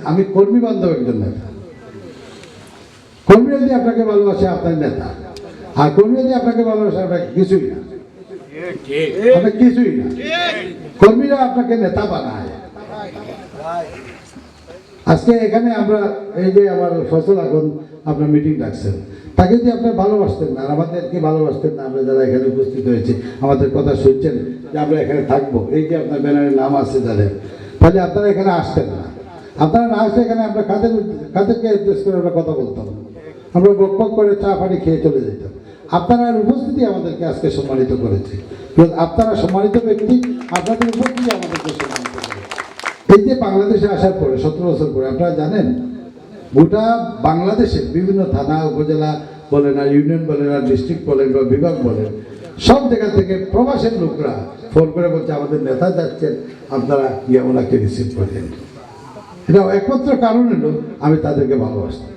আমি কর্মী বান্ধব একজন নেতা। কর্মী যদি আপনাকে ভালোবাসে আপনার নেতা, আর কর্মী যদি আপনাকে ভালোবাসে আপনাকে কিছুই না, আপনার কিছুই না। কর্মীরা আপনাকে নেতা বানায়। আজকে এখানে আমরা এই যে আমার ফসল এখন আপনার মিটিং ডাকছেন, তাকে যদি আপনার ভালোবাসতেন না আর আমাদেরকে ভালোবাসতেন না, আমরা যারা এখানে উপস্থিত হয়েছি আমাদের কথা শুনছেন যে আমরা এখানে থাকবো, এই যে আপনার ব্যানারের নাম আছে যাদের, তাহলে আপনারা এখানে আসতেন না। আপনারা না আসলে এখানে আমরা কাদেরকে অ্যাড্রেস করে আমরা কথা বলতাম, আমরা বক করে চা পানি খেয়ে চলে যেতাম। আপনার উপস্থিতি আমাদেরকে আজকে সম্মানিত করেছে। আপনারা সম্মানিত ব্যক্তি, আপনাদের উপস্থিতি আমাদেরকে সম্মানিত করে। এই যে বাংলাদেশে আসার পরে 17 বছর পরে আপনারা জানেন গোটা বাংলাদেশের বিভিন্ন থানা উপজেলা বলেন আর ইউনিয়ন বলেন আর ডিস্ট্রিক্ট বলেন বা বিভাগ বলেন, সব জায়গা থেকে প্রবাসের লোকরা ফোন করে বলছে আমাদের নেতা যাচ্ছেন, আপনারা গিয়ে ওনাকে রিসিভ করেন। এটা একমাত্র কারণ হলো আমি তাদেরকে ভালোবাসতাম।